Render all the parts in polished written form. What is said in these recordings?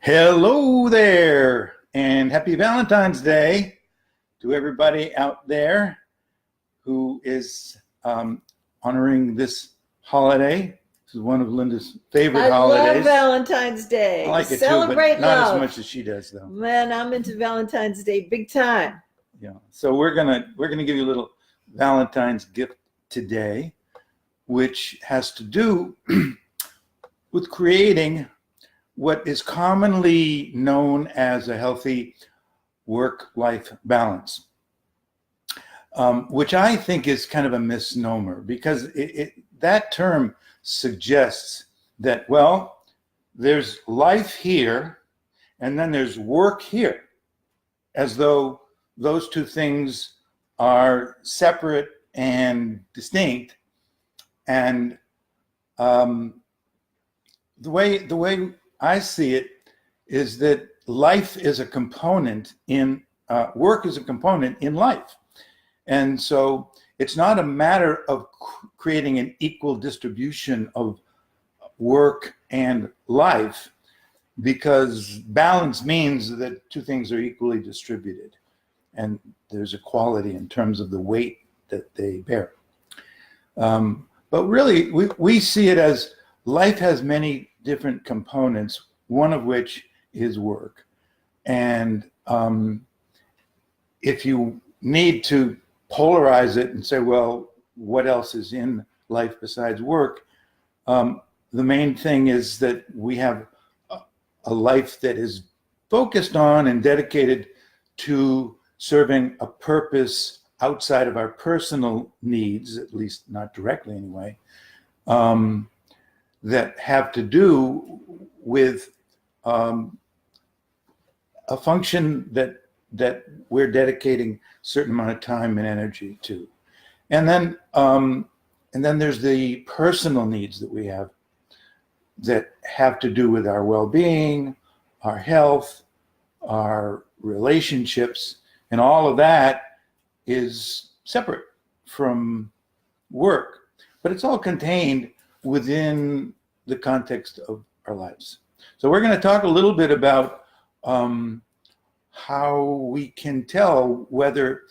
Hello there, and happy Valentine's Day to everybody out there who is honoring this holiday. This is one of Linda's favorite holidays. I love Valentine's Day. I like it Celebrate too, but not love. as much as she does, though. Man, I'm into Valentine's Day big time. Yeah. So we're gonna give you a little Valentine's gift today, which has to do with creating what is commonly known as a healthy work-life balance, which I think is kind of a misnomer because that term suggests that, well, there's life here and then there's work here, as though those two things are separate and distinct. And the way I see it is that life is a component in work is a component in life. And so it's not a matter of creating an equal distribution of work and life, because balance means that two things are equally distributed and there's equality in terms of the weight that they bear. But really, we see it as life has many different components, one of which is work. And if you need to polarize it and say, well, what else is in life besides work? The main thing is that we have a life that is focused on and dedicated to serving a purpose outside of our personal needs, at least not directly anyway, that have to do with a function that we're dedicating a certain amount of time and energy to. And then there's the personal needs that we have that have to do with our well-being, our health, our relationships, and all of that is separate from work, but it's all contained within the context of our lives. So we're going to talk a little bit about how we can tell whether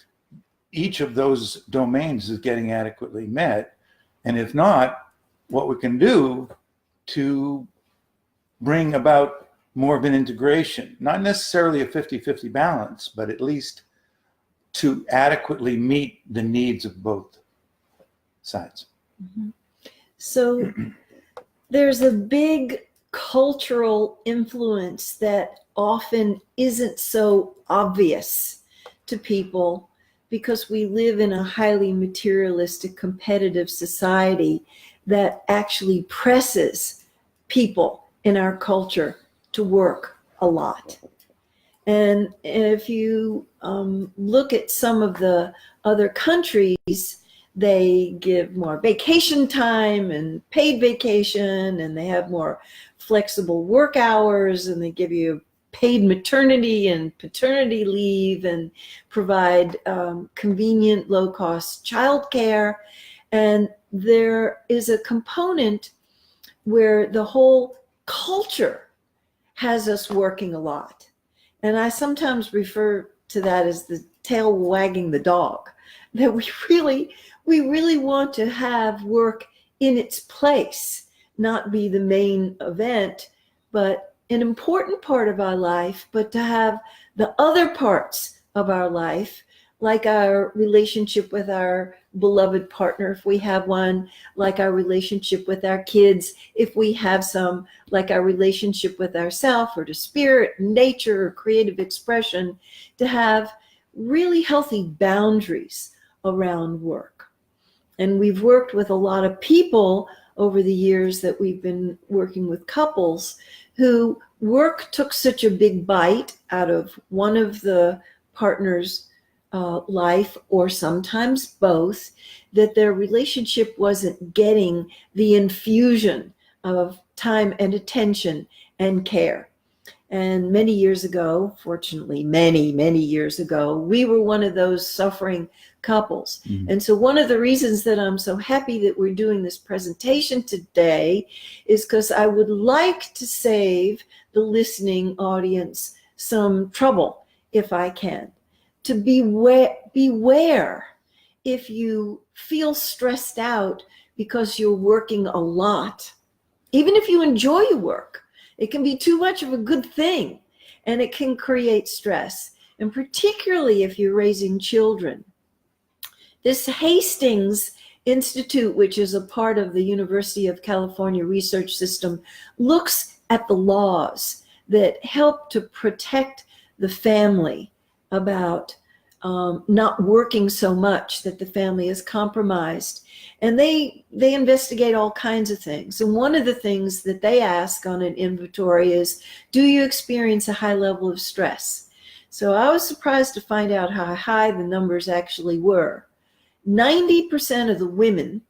each of those domains is getting adequately met, and if not, what we can do to bring about more of an integration, not necessarily a 50-50 balance, but at least to adequately meet the needs of both sides. Mm-hmm. So there's a big cultural influence that often isn't so obvious to people because we live in a highly materialistic, competitive society that actually presses people in our culture to work a lot. And if you look at some of the other countries, they give more vacation time and paid vacation, and they have more flexible work hours, and they give you paid maternity and paternity leave and provide convenient, low-cost childcare. And there is a component where the whole culture has us working a lot. And I sometimes refer to that as the tail wagging the dog, that we really want to have work in its place, not be the main event, but an important part of our life, but to have the other parts of our life, like our relationship with our beloved partner, if we have one, like our relationship with our kids, if we have some, like our relationship with ourself or to spirit, nature, or creative expression, to have really healthy boundaries around work. And we've worked with a lot of people over the years that we've been working with couples who work took such a big bite out of one of the partners' life, or sometimes both, that their relationship wasn't getting the infusion of time and attention and care. And many years ago, fortunately, many years ago, we were one of those suffering couples. Mm. And so one of the reasons that I'm so happy that we're doing this presentation today is because I would like to save the listening audience some trouble, if I can. To beware if you feel stressed out because you're working a lot. Even if you enjoy your work, it can be too much of a good thing, and it can create stress. And particularly if you're raising children. This Hastings Institute, which is a part of the University of California research system, looks at the laws that help to protect the family about not working so much that the family is compromised. And they investigate all kinds of things. And one of the things that they ask on an inventory is, do you experience a high level of stress? So I was surprised to find out how high the numbers actually were. 90% of the women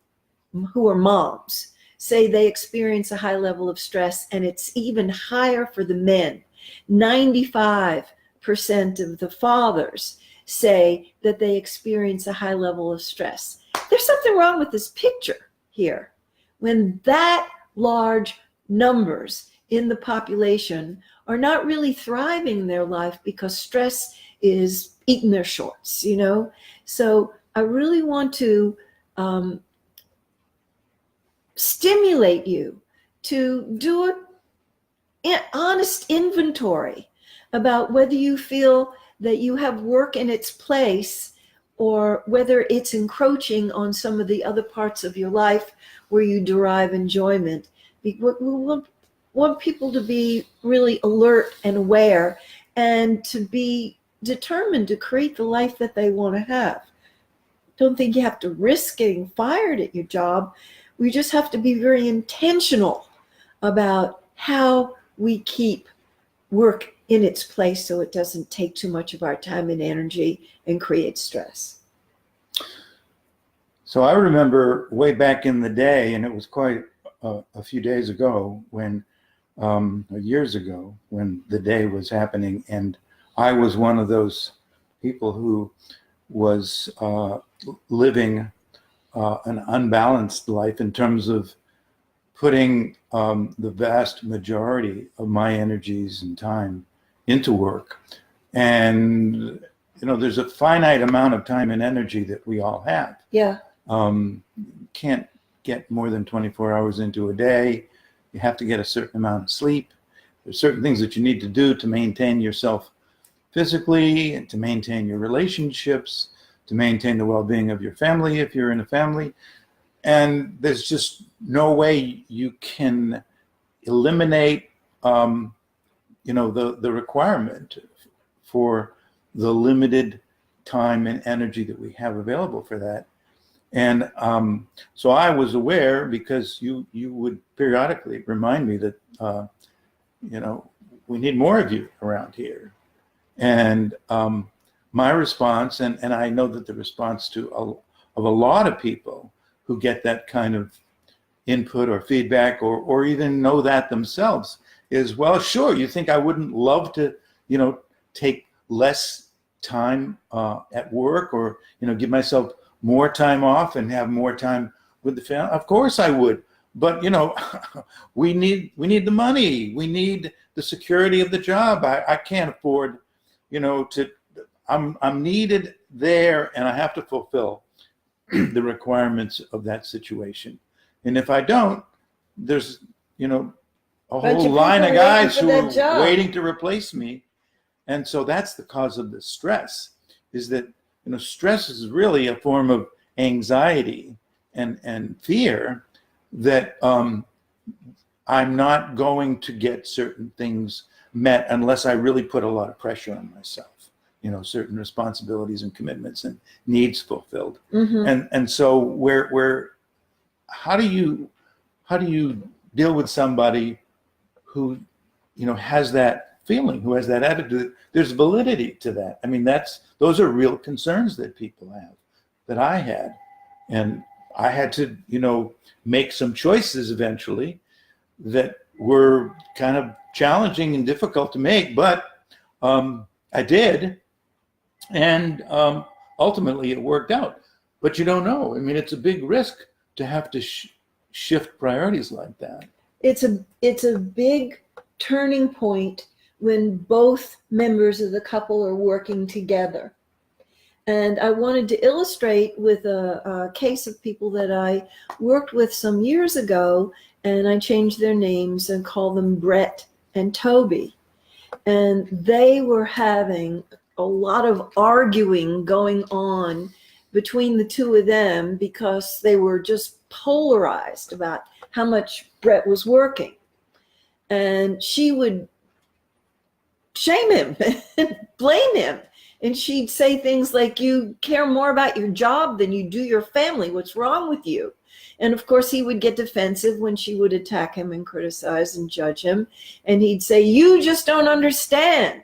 who are moms say they experience a high level of stress, and it's even higher for the men. 95% of the fathers say that they experience a high level of stress. There's something wrong with this picture here. When that large numbers in the population are not really thriving in their life because stress is eating their shorts, you know? So I really want to stimulate you to do an honest inventory about whether you feel that you have work in its place or whether it's encroaching on some of the other parts of your life where you derive enjoyment. We want people to be really alert and aware and to be determined to create the life that they want to have. Don't think you have to risk getting fired at your job. We just have to be very intentional about how we keep work in its place so it doesn't take too much of our time and energy and create stress. So I remember way back in the day, and it was quite a few days ago when, years ago, when the day was happening, and I was one of those people who was living an unbalanced life in terms of putting the vast majority of my energies and time into work. And, you know, there's a finite amount of time and energy that we all have. Yeah. Can't get more than 24 hours into a day. You have to get a certain amount of sleep. There's certain things that you need to do to maintain yourself physically and to maintain your relationships, to maintain the well-being of your family if you're in a family. And there's just no way you can eliminate, the requirement for the limited time and energy that we have available for that. And so I was aware, because you would periodically remind me that, we need more of you around here. And my response, and I know that the response of a lot of people who get that kind of input or feedback or even know that themselves is, well, sure, you think I wouldn't love to, take less time at work or, give myself more time off and have more time with the family? Of course I would. But, we need the money. We need the security of the job. I can't afford, I'm needed there, and I have to fulfill the requirements of that situation. And if I don't, there's, a whole line of guys who are waiting to replace me. And so that's the cause of the stress, is that, stress is really a form of anxiety and fear that I'm not going to get certain things met unless I really put a lot of pressure on myself. Certain responsibilities and commitments and needs fulfilled. Mm-hmm. And so how do you deal with somebody who, has that feeling, who has that attitude? There's validity to that. I mean, those are real concerns that people have, that I had. And I had to, make some choices eventually that were kind of challenging and difficult to make, but I did, and ultimately it worked out. But you don't know. I mean, it's a big risk to have to shift priorities like that. It's a big turning point when both members of the couple are working together. And I wanted to illustrate with a case of people that I worked with some years ago, and I changed their names and called them Brett and Toby. And they were having a lot of arguing going on between the two of them because they were just polarized about how much Brett was working. And she would shame him and blame him. And she'd say things like, you care more about your job than you do your family. What's wrong with you? And of course, he would get defensive when she would attack him and criticize and judge him. And he'd say, you just don't understand.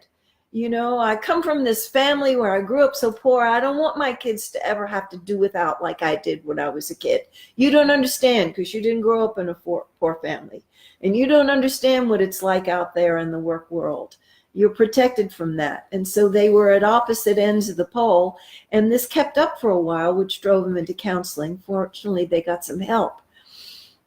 You know, I come from this family where I grew up so poor. I don't want my kids to ever have to do without like I did when I was a kid. You don't understand because you didn't grow up in a poor family. And you don't understand what it's like out there in the work world. You're protected from that. And so they were at opposite ends of the pole. And this kept up for a while, which drove them into counseling. Fortunately, they got some help.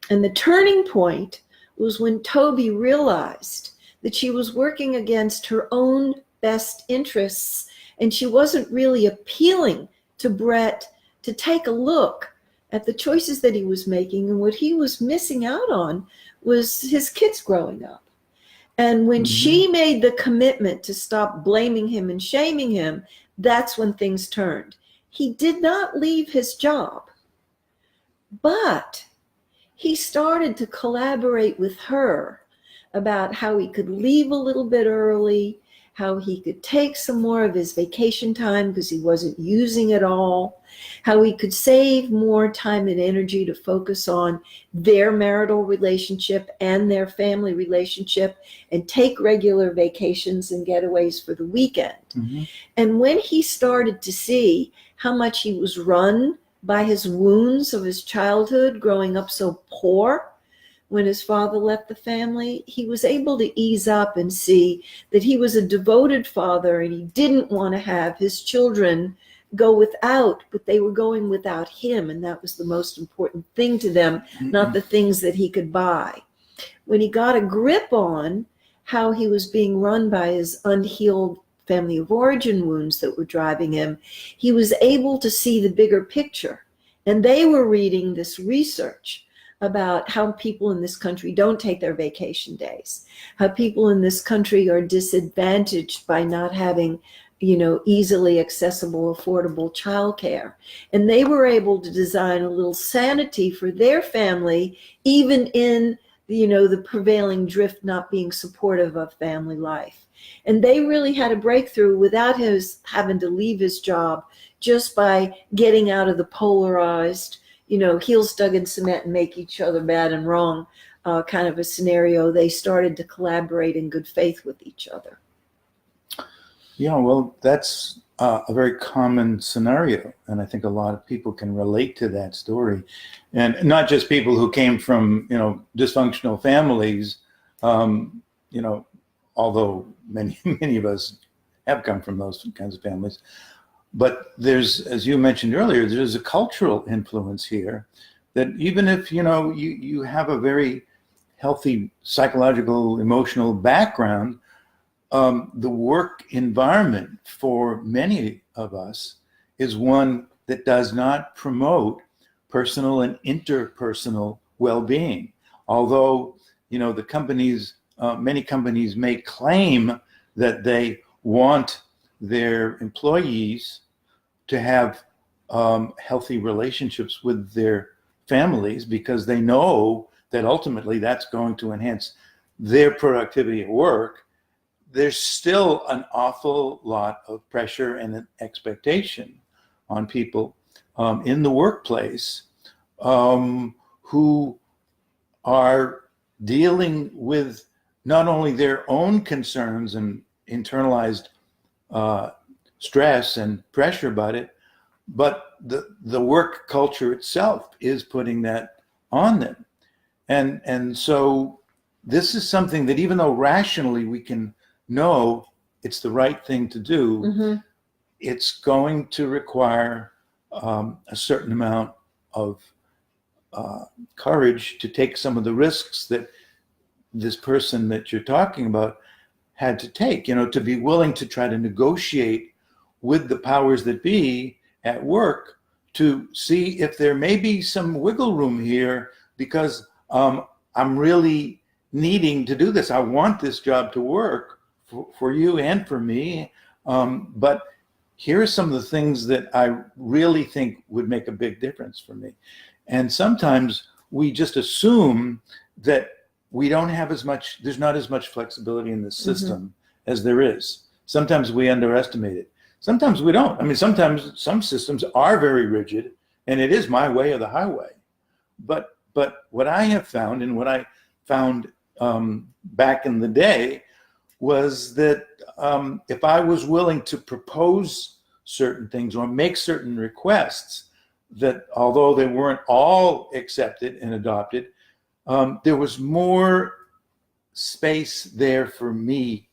And the turning point was when Toby realized that she was working against her own best interests. And she wasn't really appealing to Brett to take a look at the choices that he was making. And what he was missing out on was his kids growing up. And when she made the commitment to stop blaming him and shaming him, that's when things turned. He did not leave his job, but he started to collaborate with her about how he could leave a little bit early, how he could take some more of his vacation time because he wasn't using it all, how he could save more time and energy to focus on their marital relationship and their family relationship and take regular vacations and getaways for the weekend. Mm-hmm. And when he started to see how much he was run by his wounds of his childhood growing up so poor, when his father left the family, he was able to ease up and see that he was a devoted father and he didn't want to have his children go without, but they were going without him. And that was the most important thing to them, not the things that he could buy. When he got a grip on how he was being run by his unhealed family of origin wounds that were driving him, he was able to see the bigger picture. And they were reading this research about how people in this country don't take their vacation days, how people in this country are disadvantaged by not having, easily accessible, affordable childcare. And they were able to design a little sanity for their family, even in, the prevailing drift not being supportive of family life. And they really had a breakthrough without his having to leave his job, just by getting out of the polarized, heels dug in cement and make each other bad and wrong kind of a scenario. They started to collaborate in good faith with each other. Yeah, well, that's a very common scenario. And I think a lot of people can relate to that story. And not just people who came from, dysfunctional families, although many of us have come from those kinds of families. But there's, as you mentioned earlier, there's a cultural influence here that even if, you have a very healthy psychological, emotional background, the work environment for many of us is one that does not promote personal and interpersonal well-being. Although, the companies, many companies may claim that they want their employees to have healthy relationships with their families because they know that ultimately that's going to enhance their productivity at work. There's still an awful lot of pressure and an expectation on people in the workplace who are dealing with not only their own concerns and internalized stress and pressure about it, but the work culture itself is putting that on them. And so this is something that even though rationally we can know it's the right thing to do, it's going to require a certain amount of courage to take some of the risks that this person that you're talking about had to take, to be willing to try to negotiate with the powers that be at work to see if there may be some wiggle room here, because I'm really needing to do this. I want this job to work for you and for me, but here are some of the things that I really think would make a big difference for me. And sometimes we just assume that we don't have as much, there's not as much flexibility in the system as there is. Sometimes we underestimate it. Sometimes we don't. I mean, sometimes some systems are very rigid, and it is my way or the highway. But what I have found, and what I found back in the day, was that if I was willing to propose certain things or make certain requests, that although they weren't all accepted and adopted, there was more space there for me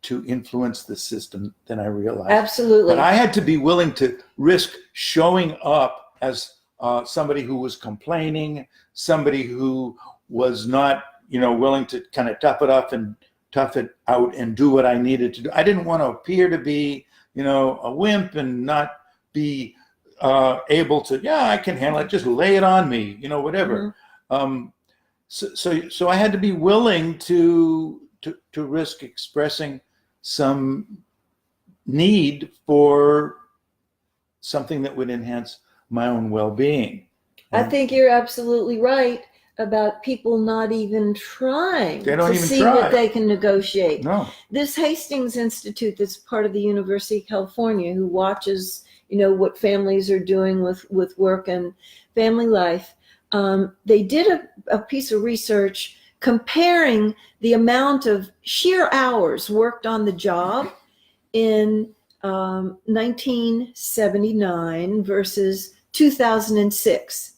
to influence the system than I realized. Absolutely. But I had to be willing to risk showing up as somebody who was complaining, somebody who was not, willing to kind of tough it out and do what I needed to do. I didn't want to appear to be, a wimp and not be able to, I can handle it, just lay it on me, whatever. So I had to be willing to risk expressing some need for something that would enhance my own well-being. I think you're absolutely right about people not even trying to see what they can negotiate. No. This Hastings Institute, that's part of the University of California, who watches, what families are doing with work and family life, they did a piece of research comparing the amount of sheer hours worked on the job in 1979 versus 2006.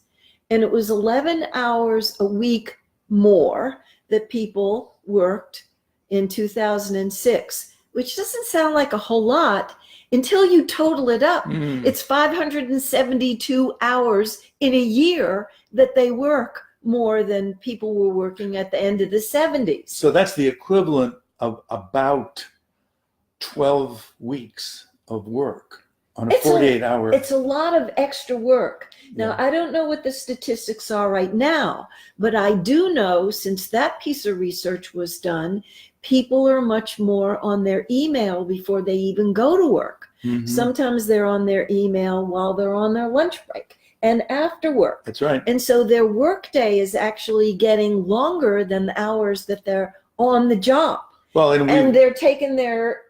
And it was 11 hours a week more that people worked in 2006, which doesn't sound like a whole lot until you total it up. It's 572 hours in a year that they work more than people were working at the end of the 70s. So that's the equivalent of about 12 weeks of work on a 48-hour. It's a lot of extra work. Now, I don't know what the statistics are right now, but I do know, since that piece of research was done, people are much more on their email before they even go to work. Sometimes they're on their email while they're on their lunch break and after work. That's right. And so their work day is actually getting longer than the hours that they're on the job. Well, and they're taking their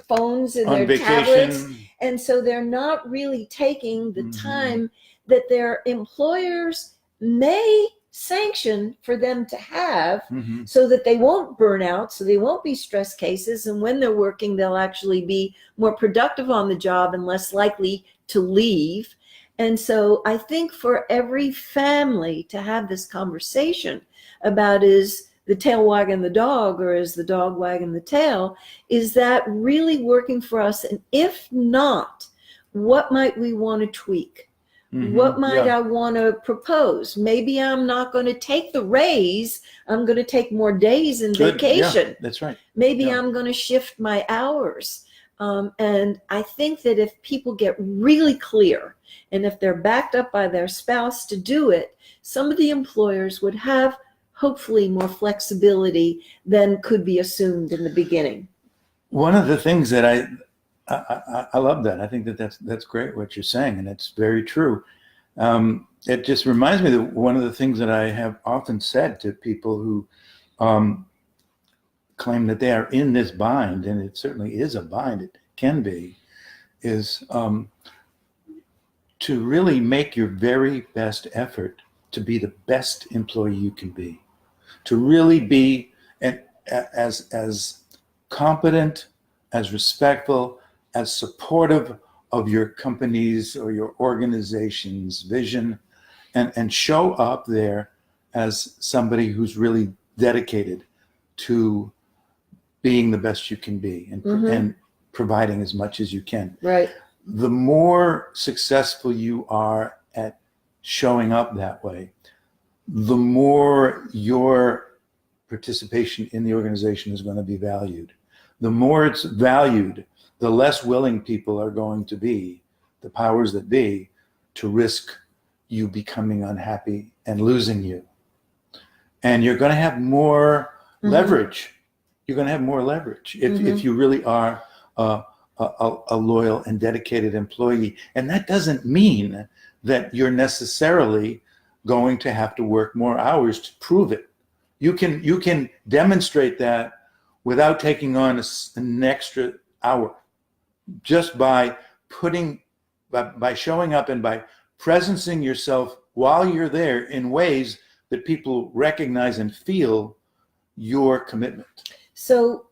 phones and their vacation. tablets, and so they're not really taking the time that their employers may sanction for them to have, so that they won't burn out, so they won't be stress cases, and when they're working, they'll actually be more productive on the job and less likely to leave. And so I think for every family to have this conversation about, is the tail wagging the dog or is the dog wagging the tail, is that really working for us? And if not, what might we want to tweak? What might I want to propose? Maybe I'm not going to take the raise. I'm going to take more days in vacation. Yeah, that's right. Maybe I'm going to shift my hours. And I think that if people get really clear, and if they're backed up by their spouse to do it, some of the employers would have hopefully more flexibility than could be assumed in the beginning. One of the things that I love that. I think that's great what you're saying, and it's very true. It just reminds me that one of the things that I have often said to people who claim that they are in this bind, and it certainly is a bind, it can be, is to really make your very best effort to be the best employee you can be, to really be as competent, as respectful, as supportive of your company's or your organization's vision, and show up there as somebody who's really dedicated to being the best you can be and providing as much as you can. Right. The more successful you are at showing up that way, the more your participation in the organization is going to be valued. The more it's valued, the less willing people are going to be, the powers that be, to risk you becoming unhappy and losing you. And you're going to have more leverage. You're going to have more leverage if you really are a loyal and dedicated employee. And that doesn't mean that you're necessarily going to have to work more hours to prove it. You can demonstrate that without taking on an extra hour, just by showing up and by presencing yourself while you're there in ways that people recognize and feel your commitment. So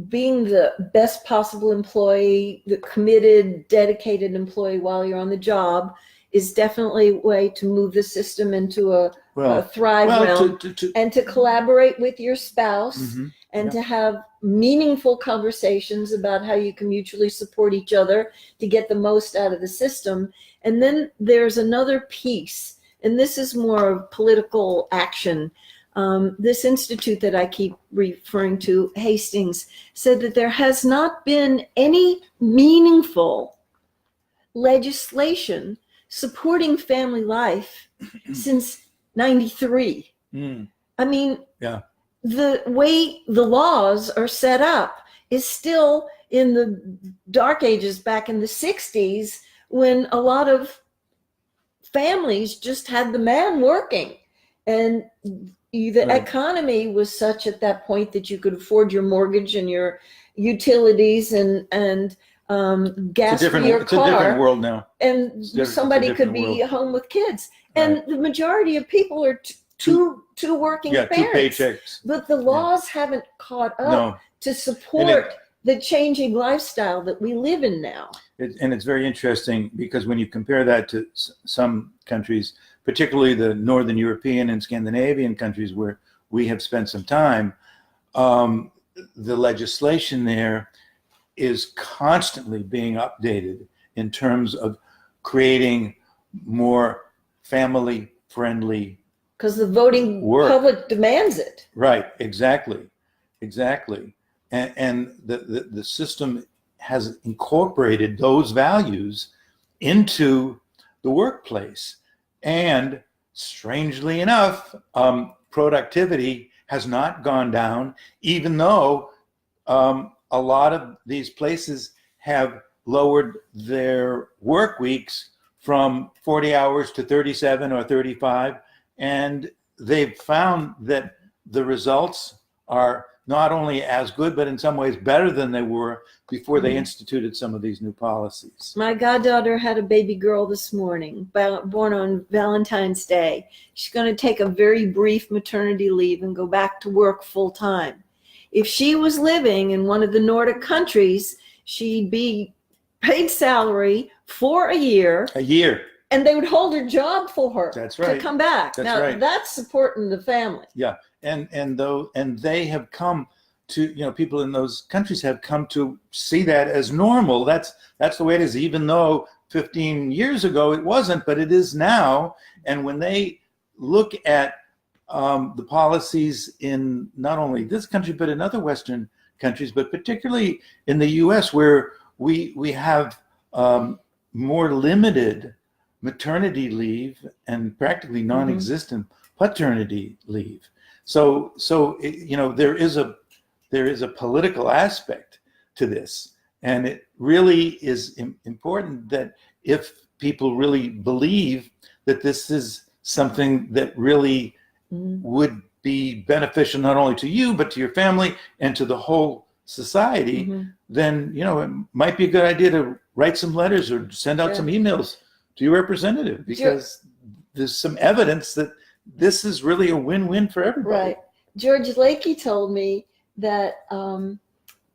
being the best possible employee, the committed, dedicated employee while you're on the job is definitely a way to move the system into a thrive realm, and to collaborate with your spouse and to have meaningful conversations about how you can mutually support each other to get the most out of the system. And then there's another piece, and this is more of political action. This institute that I keep referring to, Hastings, said that there has not been any meaningful legislation supporting family life since 93. I mean, the way the laws are set up is still in the dark ages back in the 60s, when a lot of families just had the man working, and the economy was such at that point that you could afford your mortgage and your utilities and gas for your car. It's a different world now. And somebody could be home with kids. And the majority of people are two working parents. 2 paychecks. But the laws haven't caught up to support the changing lifestyle that we live in now. And it's very interesting, because when you compare that to some countries, particularly the Northern European and Scandinavian countries where we have spent some time, the legislation there is constantly being updated in terms of creating more family-friendly because the voting public demands it. Right, exactly. And the system has incorporated those values into the workplace. And strangely enough, productivity has not gone down, even though a lot of these places have lowered their work weeks from 40 hours to 37 or 35. And they've found that the results are not only as good, but in some ways better than they were before they instituted some of these new policies. My goddaughter had a baby girl this morning, born on Valentine's Day. She's going to take a very brief maternity leave and go back to work full time. If she was living in one of the Nordic countries, she'd be paid salary for a year. And they would hold her job for her. That's right. To come back. That's supporting the family. Yeah. And they have come to, people in those countries have come to see that as normal. That's the way it is, even though 15 years ago it wasn't, but it is now. And when they look at the policies in not only this country, but in other Western countries, but particularly in the US, where we have more limited maternity leave and practically non-existent paternity leave. So there is a political aspect to this, and it really is important that if people really believe that this is something that really would be beneficial not only to you but to your family and to the whole society, then it might be a good idea to write some letters or send out some emails to your representative, because there's some evidence that this is really a win-win for everybody. Right. George Lakey told me that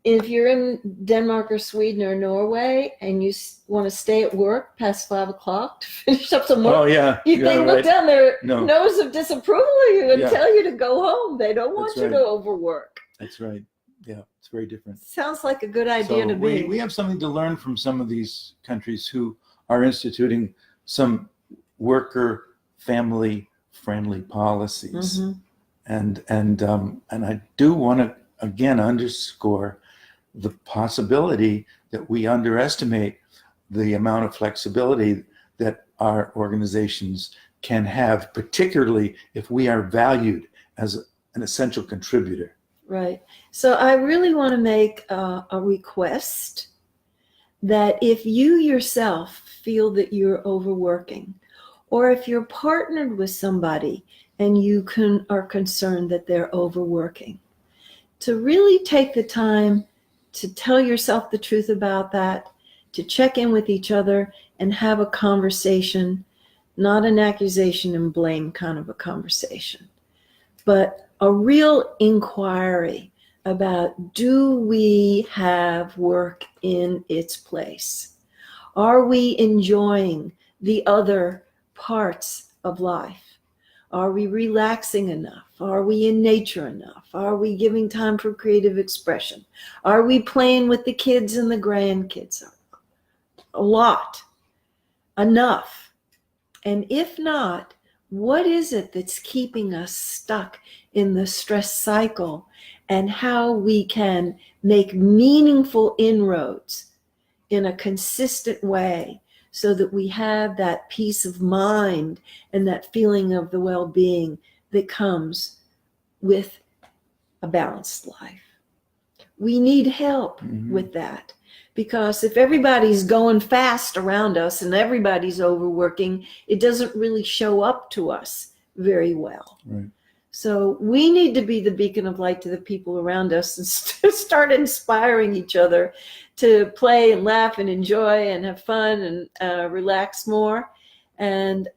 if you're in Denmark or Sweden or Norway and you want to stay at work past 5 o'clock to finish up some work, Oh yeah, they look down their No. nose of disapproval of you and Yeah. tell you to go home. They don't want That's you right. to overwork. That's right. Yeah, it's very different. Sounds like a good idea So to me. we have something to learn from some of these countries who are instituting some worker family friendly policies. Mhm. And I do want to again underscore the possibility that we underestimate the amount of flexibility that our organizations can have, particularly if we are valued as an essential contributor. Right. So I really want to make a request that if you yourself feel that you're overworking, or if you're partnered with somebody and you are concerned that they're overworking, to really take the time to tell yourself the truth about that, to check in with each other and have a conversation, not an accusation and blame kind of a conversation, but a real inquiry about, do we have work in its place? Are we enjoying the other parts of life? Are we relaxing enough? Are we in nature enough? Are we giving time for creative expression? Are we playing with the kids and the grandkids? A lot. Enough. And if not, what is it that's keeping us stuck in the stress cycle, and how we can make meaningful inroads in a consistent way so that we have that peace of mind and that feeling of the well-being that comes with a balanced life. We need help with that, because if everybody's going fast around us and everybody's overworking, it doesn't really show up to us very well. Right. So we need to be the beacon of light to the people around us and start inspiring each other to play and laugh and enjoy and have fun and relax more. And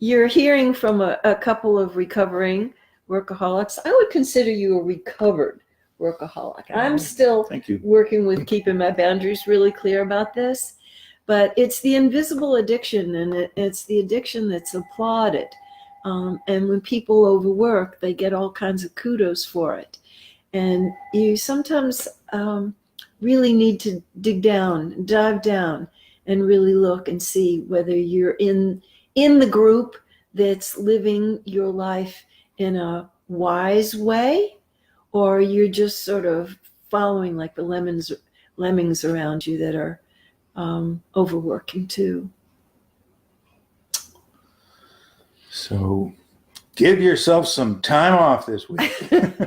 you're hearing from a couple of recovering workaholics. I would consider you a recovered workaholic. I'm still working with keeping my boundaries really clear about this, but it's the invisible addiction, and it's the addiction that's applauded. And when people overwork, they get all kinds of kudos for it. And you sometimes really need to dive down, and really look and see whether you're in the group that's living your life in a wise way, or you're just sort of following like the lemmings around you that are overworking too. So give yourself some time off this week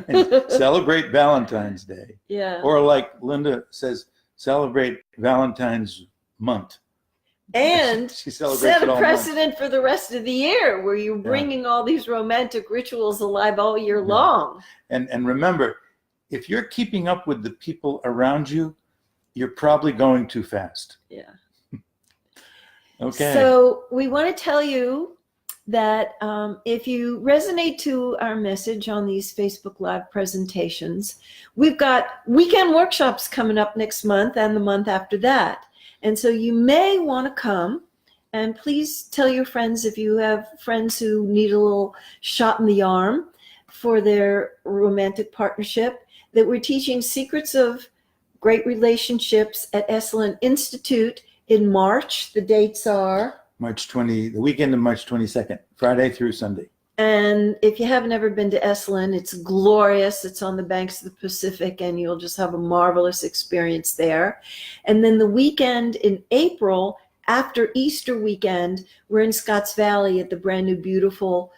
and celebrate Valentine's Day. Yeah. Or like Linda says, celebrate Valentine's month. And she celebrates set it a all precedent for the rest of the year, where you're bringing all these romantic rituals alive all year long. And remember, if you're keeping up with the people around you, you're probably going too fast. Yeah. Okay. So we want to tell you that if you resonate to our message on these Facebook Live presentations, we've got weekend workshops coming up next month and the month after that. And so you may want to come, and please tell your friends, if you have friends who need a little shot in the arm for their romantic partnership, that we're teaching secrets of great relationships at Esalen Institute in March. The dates are the weekend of March 22nd, Friday through Sunday. And if you haven't ever been to Esalen, it's glorious. It's on the banks of the Pacific, and you'll just have a marvelous experience there. And then the weekend in April, after Easter weekend, we're in Scotts Valley at the brand new, beautiful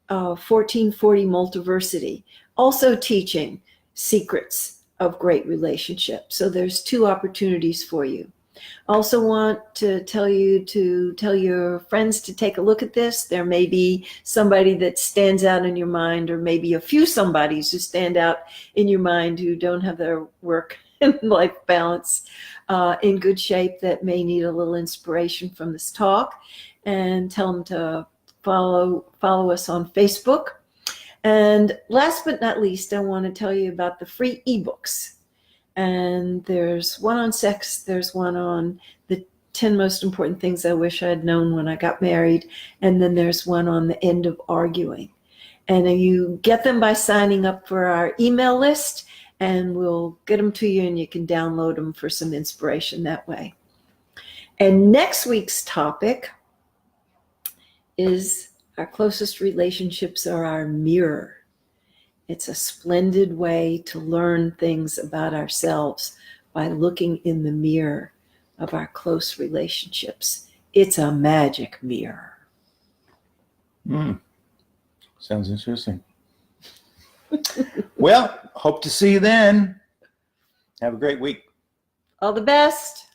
1440 Multiversity, also teaching secrets of great relationships. So there's two opportunities for you. Also want to tell you to tell your friends to take a look at this. There may be somebody that stands out in your mind, or maybe a few somebodies who stand out in your mind who don't have their work and life balance in good shape, that may need a little inspiration from this talk. And tell them to follow us on Facebook. And last but not least, I want to tell you about the free ebooks. And there's one on sex, there's one on the 10 most important things I wish I had known when I got married, and then there's one on the end of arguing. And you get them by signing up for our email list, and we'll get them to you, and you can download them for some inspiration that way. And next week's topic is our closest relationships are our mirror. It's a splendid way to learn things about ourselves by looking in the mirror of our close relationships. It's a magic mirror. Sounds interesting. Well, hope to see you then. Have a great week. All the best.